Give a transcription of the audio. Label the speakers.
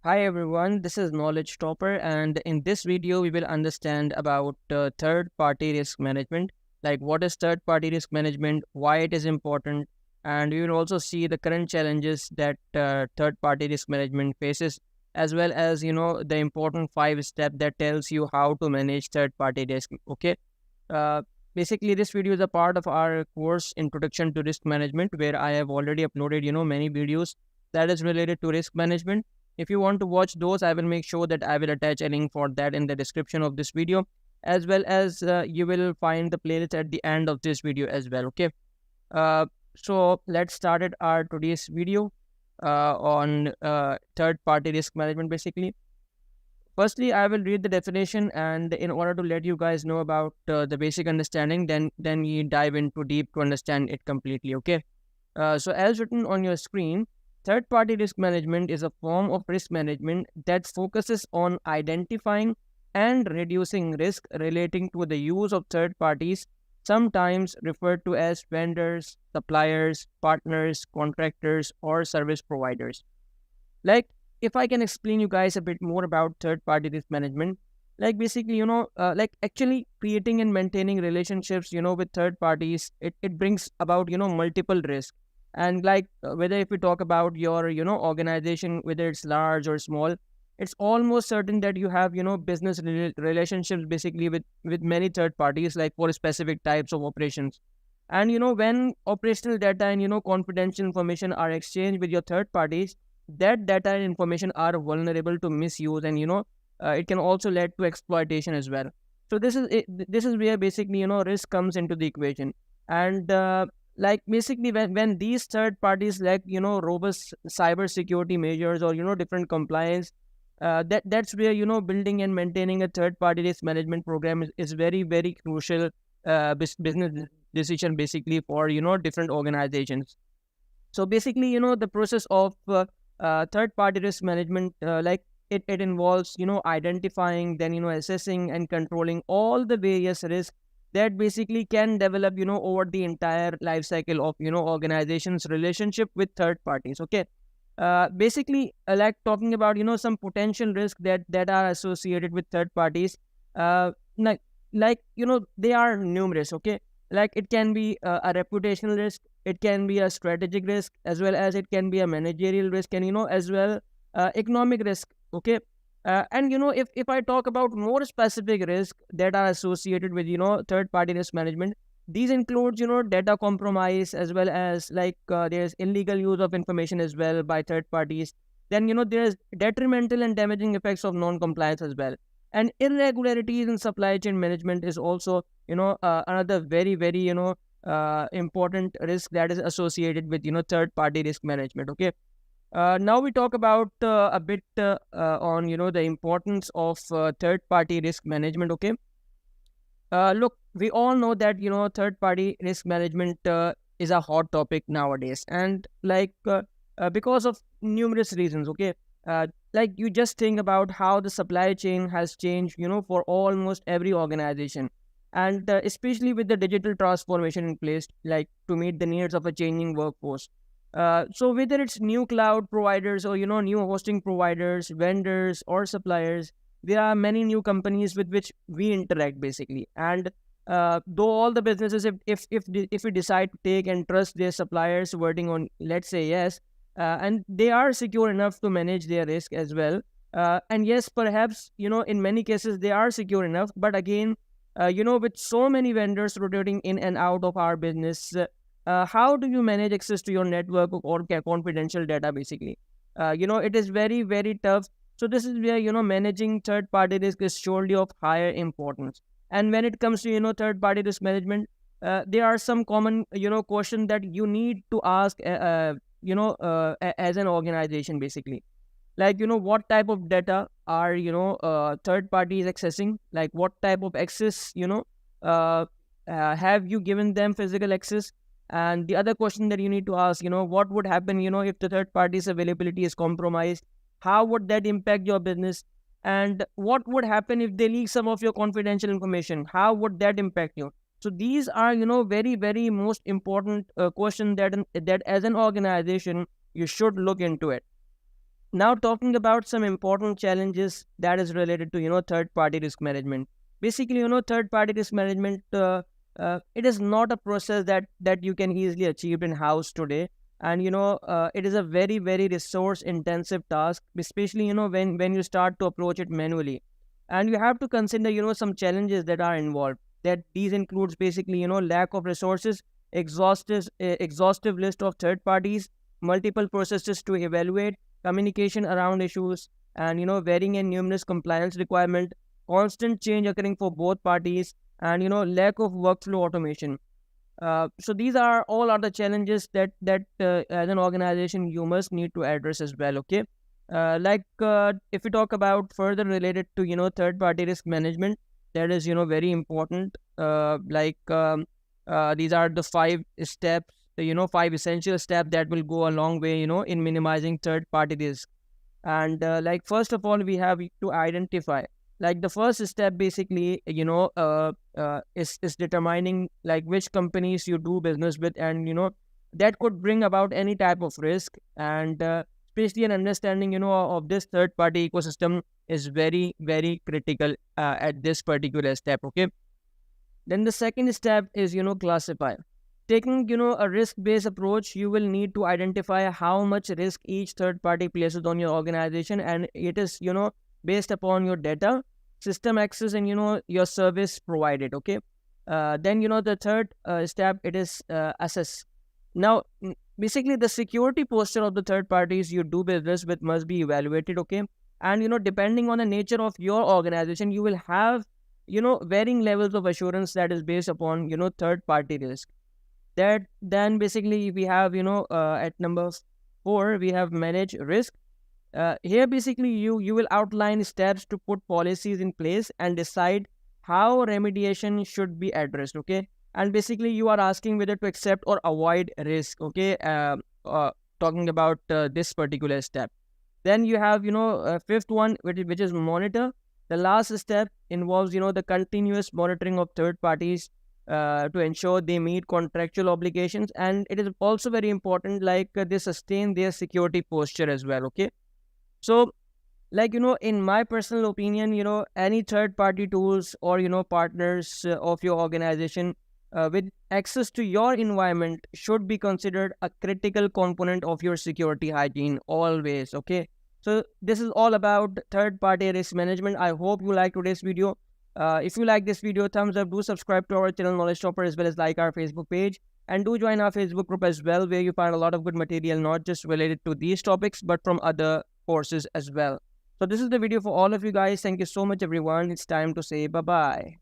Speaker 1: Hi everyone, this is Knowledge Topper, and in this video, we will understand about third party risk management, like what is third party risk management, why it is important, and we will also see the current challenges that third party risk management faces, as well as the important 5 step that tells you how to manage third party risk. Okay, uh, basically, this video is a part of our course Introduction to Risk Management, where I have already uploaded many videos that is related to risk management. If you want to watch those, I will make sure that I will attach a link for that in the description of this video, as well as you will find the playlist at the end of this video as well. Okay, uh, so let's start it our today's video on third party risk management. Basically, firstly, I will read the definition, and in order to let you guys know about the basic understanding, then we dive into deep to understand it completely. Okay. So, as written on your screen, third party risk management is a form of risk management that focuses on identifying and reducing risk relating to the use of third parties, sometimes referred to as vendors, suppliers, partners, contractors, or service providers. Like, if I can explain you guys a bit more about third party risk management, like basically, like actually creating and maintaining relationships, with third parties, it brings about, multiple risks. And like, whether if we talk about your, organization, whether it's large or small, it's almost certain that you have, business relationships basically with many third parties, like for specific types of operations. And, when operational data and, confidential information are exchanged with your third parties, that data and information are vulnerable to misuse, and it can also lead to exploitation as well. So this is where basically risk comes into the equation. And like basically when these third parties lack robust cyber security measures, or different compliance, that's where building and maintaining a third party risk management program is very very crucial business decision basically for different organizations. So basically, the process of third party risk management, like it involves, identifying, then, assessing and controlling all the various risks that basically can develop, over the entire life cycle of, organization's relationship with third parties. Okay. Basically, like talking about, some potential risk that are associated with third parties, uh, like, they are numerous. Okay. Like it can be a reputational risk, it can be a strategic risk, as well as it can be a managerial risk, and as well economic risk. Okay. And if I talk about more specific risk that are associated with third party risk management, these includes data compromise, as well as like there's illegal use of information as well by third parties. Then there's detrimental and damaging effects of non compliance as well. And irregularities in supply chain management is also another very very important risk that is associated with third party risk management. Okay. Now we talk about a bit on the importance of third party risk management. Okay. Look, we all know that third party risk management is a hot topic nowadays, and like because of numerous reasons. Okay. Like you just think about how the supply chain has changed, for almost every organization, and especially with the digital transformation in place, like to meet the needs of a changing workforce. So whether it's new cloud providers, or new hosting providers, vendors, or suppliers, there are many new companies with which we interact basically. And though all the businesses, if we decide to take and trust their suppliers wording on, let's say yes, and they are secure enough to manage their risk as well. And yes, perhaps in many cases they are secure enough, but again, with so many vendors rotating in and out of our business, how do you manage access to your network or confidential data basically? It is very very tough. So this is where managing third party risk is surely of higher importance. And when it comes to third party risk management, there are some common questions that you need to ask as an organization basically. Like what type of data are third parties accessing, like what type of access uh, have you given them physical access. And the other question that you need to ask, what would happen if the third party's availability is compromised, how would that impact your business? And what would happen if they leak some of your confidential information, how would that impact you? So these are very very most important question that as an organization you should look into it. Now talking about some important challenges that is related to third party risk management. Basically, third party risk management, it is not a process that you can easily achieve in house today. And it is a very resource intensive task, especially when you start to approach it manually. And you have to consider some challenges that are involved. That these includes basically lack of resources, exhaustive list of third parties, multiple processes to evaluate, communication around issues, and varying and numerous compliance requirement, constant change occurring for both parties, and lack of workflow automation. So these are all are the challenges that as an organization you must need to address as well. Okay, if we talk about further related to third party risk management, that is very important. These are the five steps, five essential steps that will go a long way in minimizing third party risk. And first of all, we have to identify, like the first step basically is determining like which companies you do business with, and that could bring about any type of risk. And especially an understanding of this third party ecosystem is very critical at this particular step. Okay, then the second step is classify. Taking a risk based approach, you will need to identify how much risk each third party places on your organization, and it is based upon your data, system access, and your service provided. Okay, then the third step, it is assess. Now basically the security posture of the third parties you do business with must be evaluated. Okay, and depending on the nature of your organization, you will have varying levels of assurance that is based upon third party risk. That then basically we have at number 4 we have manage risk. Here basically you will outline steps to put policies in place and decide how remediation should be addressed. Okay, and basically you are asking whether to accept or avoid risk. Okay, talking about this particular step. Then you have fifth one, which is monitor. The last step involves the continuous monitoring of third parties to ensure they meet contractual obligations, and it is also very important like they sustain their security posture as well. Okay, so like in my personal opinion, any third party tools or partners of your organization with access to your environment should be considered a critical component of your security hygiene always. Okay, so this is all about third party risk management. I hope you like today's video. If you like this video, thumbs up. Do subscribe to our channel Knowledge Topper, as well as like our Facebook page, and do join our Facebook group as well, where you find a lot of good material, not just related to these topics but from other courses as well. So this is the video for all of you guys. Thank you so much everyone. It's time to say bye bye.